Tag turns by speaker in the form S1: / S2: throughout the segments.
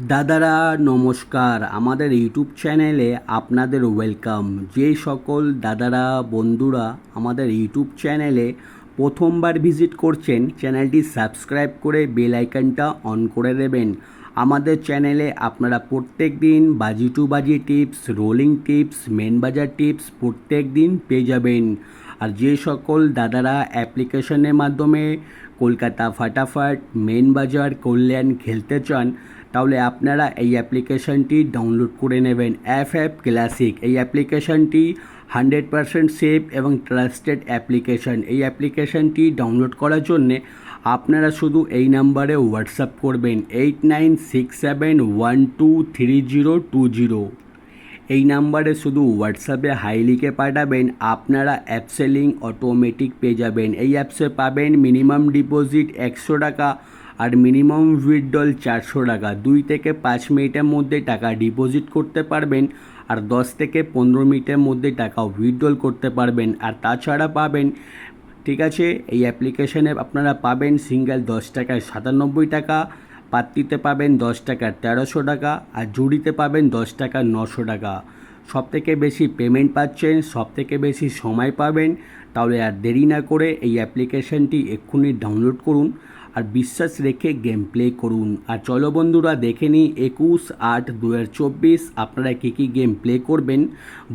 S1: দাদারা নমস্কার, আমাদের ইউটিউব চ্যানেলে আপনাদের ওয়েলকাম। যে সকল দাদারা বন্ধুরা আমাদের ইউটিউব চ্যানেলে প্রথমবার ভিজিট করছেন, চ্যানেলটি সাবস্ক্রাইব করে বেল আইকনটা অন করে দেবেন। আমাদের চ্যানেলে আপনারা প্রত্যেক দিন বাজি টু বাজি টিপস, রোলিং টিপস, মেন বাজার টিপস প্রত্যেক দিন পেয়ে যাবেন। আর যে সকল দাদারা অ্যাপ্লিকেশনের মাধ্যমে কলকাতা ফাটাফাট, মেন বাজার, কল্যাণ খেলতে চান, তাহলে আপনারা এই অ্যাপ্লিকেশনটি ডাউনলোড করে নেবেন। এফ ক্লাসিক এই অ্যাপ্লিকেশনটি 100% সেফ এবং ট্রাস্টেড অ্যাপ্লিকেশন। এই অ্যাপ্লিকেশনটি ডাউনলোড করার জন্যে আপনারা শুধু এই নাম্বারে হোয়াটসঅ্যাপ করবেন 8967123020। এই নাম্বারে শুধু হোয়াটসঅ্যাপে হাই লিখে পাঠাবেন, আপনারা অ্যাপসে লিঙ্ক অটোমেটিক পেয়ে যাবেন। এই অ্যাপসে পাবেন মিনিমাম ডিপোজিট 100 টাকা আর মিনিমাম উইথড্রল 400 টাকা। 2 থেকে 5 মিনিটের মধ্যে টাকা ডিপোজিট করতে পারবেন আর 10 থেকে 15 মিনিটের মধ্যে টাকা উইথড্রল করতে পারবেন। আর তাছাড়া পাবেন, ঠিক আছে, এই অ্যাপ্লিকেশনে আপনারা পাবেন সিঙ্গেল 10 টাকায় 97 টাকা, পাত্তিতে পাবেন 10 টাকার 1300 টাকা আর জুড়িতে পাবেন 10 টাকার 900 টাকা। সবথেকে বেশি পেমেন্ট পাচ্ছেন, সবথেকে বেশি সময় পাবেন। তাহলে আর দেরি না করে এই অ্যাপ্লিকেশনটি এক্ষুনি ডাউনলোড করুন আর বিশ্বাস রেখে গেম প্লে করুন। আর চলো বন্ধুরা দেখে নিই 21/8/2024 আপনারা কী কী গেম প্লে করবেন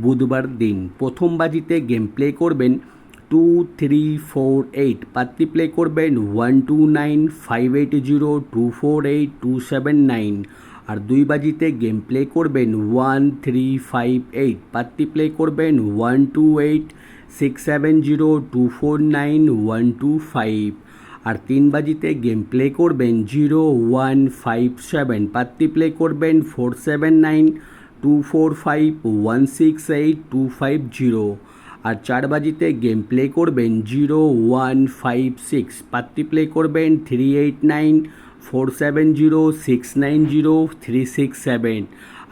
S1: বুধবার দিন। প্রথম বাজিতে গেম প্লে করবেন 2348, পাত্তি প্লে করবেন 129580248279। আর 2 বাজিতে গেম প্লে করবেন 1358, পাত্তি প্লে করবেন 128670249125। আর 3 বাজিতে গেম প্লে করবেন 0157, পাত্তি প্লে করবেন 479245168250। আর 4 বাজিতে গেম প্লে করবেন 0156, পাত্তি প্লে করবেন 389470690367।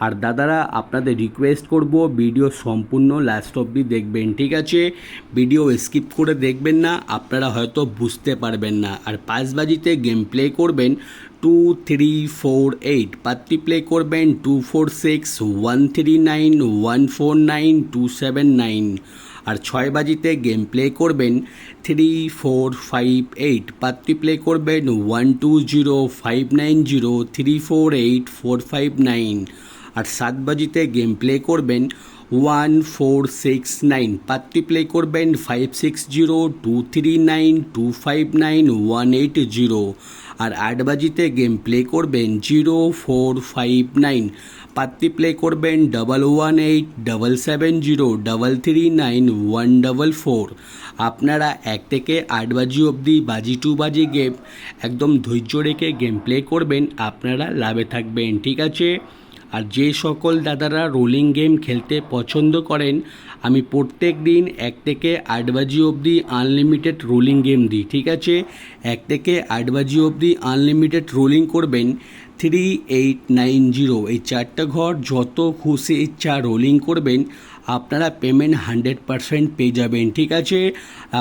S1: আর দাদারা আপনাদের রিকোয়েস্ট করব, ভিডিও সম্পূর্ণ লাস্ট অবধি দেখবেন, ঠিক আছে? ভিডিও স্কিপ করে দেখবেন না, আপনারা হয়তো বুঝতে পারবেন না। আর 5 বাজিতে গেম প্লে করবেন 2348, পাত্তি প্লে করবেন 246139149279। আর 6 বাজিতে গেম প্লে করবেন 3458, পাত্তি প্লে করবেন 120590348459। আর 7 বাজিতে গেম প্লে করবেন 1469, পাত্তি প্লে করবেন 560239259180। আর 8 বাজিতে গেম প্লে করবেন 0459, পাত্তি প্লে করবেন 118770339144। আপনারা 1 থেকে 8 বাজি অবধি বাজি টু বাজি গেম একদম ধৈর্য রেখে গেম প্লে করবেন, আপনারা লাভে থাকবেন, ঠিক আছে? আর যে সকল দাদারা রোলিং গেম খেলতে পছন্দ করেন, আমি প্রত্যেক দিন 1 থেকে 8 বাজি অবধি আনলিমিটেড রোলিং গেম দিই, ঠিক আছে? 1 থেকে 8 বাজি অবধি আনলিমিটেড রোলিং করবেন 3890, এই 4টা ঘর যত খুশি ইচ্ছা রোলিং করবেন, আপনারা পেমেন্ট 100% পেয়ে যাবেন, ঠিক আছে?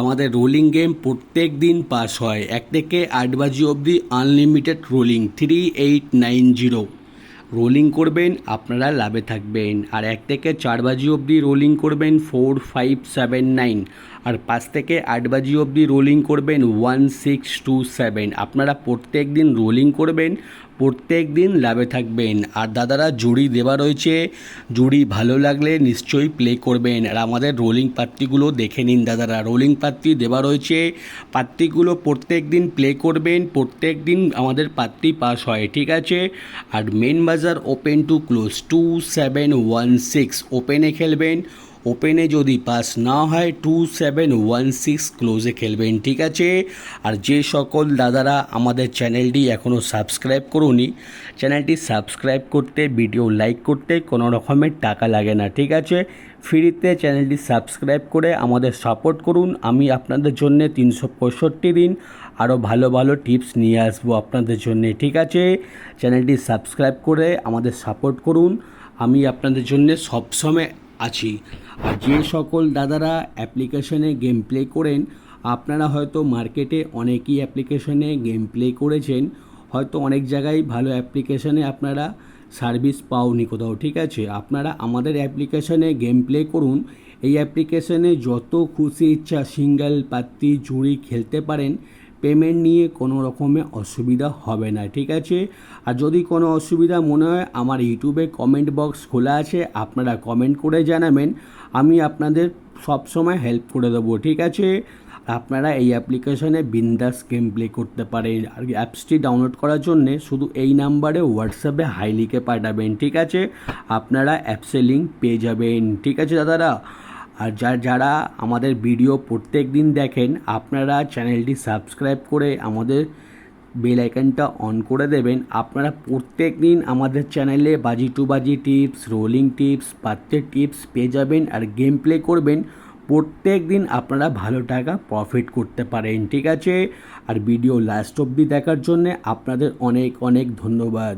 S1: আমাদের রোলিং গেম প্রত্যেক দিন পাস হয়। 1 থেকে 8 বাজি অবধি আনলিমিটেড রোলিং 3890 রোলিং করবেন, আপনারা লাভে থাকবেন। আর 1 থেকে 4 বাজি অবধি রোলিং করবেন 4579। আর 5 থেকে 8 বাজি অবধি রোলিং করবেন 1627। আপনারা প্রত্যেক দিন রোলিং করবেন, প্রত্যেক দিন লাভে থাকবেন। আর দাদারা জুড়ি দেওয়া রয়েছে, জুড়ি ভালো লাগলে নিশ্চয়ই প্লে করবেন। আর আমাদের রোলিং পাত্তিগুলো দেখে নিন দাদারা, রোলিং পাত্তি দেওয়া রয়েছে, পাত্তিগুলো প্রত্যেক দিন প্লে করবেন, প্রত্যেক দিন আমাদের পাত্তি পাস হয়, ঠিক আছে? আর মেন বাজার ওপেন টু ক্লোজ 2716, ওপেনে খেলবেন, ওপেনে যদি পাস না হয় 2716 ক্লোজে খেলবেন, ঠিক আছে? আর যে সকল দাদারা আমাদের চ্যানেলটি এখনও সাবস্ক্রাইব করুনি, চ্যানেলটি সাবস্ক্রাইব করতে, ভিডিও লাইক করতে কোনো রকমের টাকা লাগে না, ঠিক আছে? ফ্রিতে চ্যানেলটি সাবস্ক্রাইব করে আমাদের সাপোর্ট করুন। আমি আপনাদের জন্য 365 দিন আরও ভালো ভালো টিপস নিয়ে আসবো আপনাদের জন্যে, ঠিক আছে? চ্যানেলটি সাবস্ক্রাইব করে আমাদের সাপোর্ট করুন, আমি আপনাদের জন্য সবসময় আছি। আর যে সকল দাদারা অ্যাপ্লিকেশনে গেম প্লে করেন, আপনারা হয়তো মার্কেটে অনেকই অ্যাপ্লিকেশনে গেম প্লে করেছেন, হয়তো অনেক জায়গায় ভালো অ্যাপ্লিকেশানে আপনারা সার্ভিস পাওনি কোথাও, ঠিক আছে? আপনারা আমাদের অ্যাপ্লিকেশানে গেম প্লে করুন। এই অ্যাপ্লিকেশানে যত খুশি ইচ্ছা সিঙ্গেল পাত্তি জুড়ি খেলতে পারেন, পেমেন্ট নিয়ে কোনো রকমের অসুবিধা হবে না, ঠিক আছে? আর যদি কোনো অসুবিধা মনে হয়, আমার ইউটিউবে কমেন্ট বক্স খোলা আছে, আপনারা কমেন্ট করে জানাবেন, আমি আপনাদের সবসময় হেল্প করে দেবো, ঠিক আছে? আপনারা এই অ্যাপ্লিকেশনে বিন্দাস গেম প্লে করতে পারেন। আর অ্যাপসটি ডাউনলোড করার জন্যে শুধু এই নাম্বারে হোয়াটসঅ্যাপে হাই লিখে পাঠাবেন, ঠিক আছে? আপনারা অ্যাপসের লিঙ্ক পেয়ে যাবেন, ঠিক আছে দাদারা? আর যারা আমাদের ভিডিও প্রত্যেক দিন দেখেন, আপনারা চ্যানেলটি সাবস্ক্রাইব করে আমাদের বেল আইকনটা অন করে দেবেন। আপনারা প্রত্যেক দিন আমাদের চ্যানেলে বাজি টু বাজি টিপস, রোলিং টিপস, পাত্রের টিপস পেয়ে যাবেন। আর গেম প্লে করবেন, প্রত্যেক দিন আপনারা ভালো টাকা প্রফিট করতে পারেন, ঠিক আছে? আর ভিডিও লাস্ট অবধি দেখার জন্যে আপনাদের অনেক অনেক ধন্যবাদ।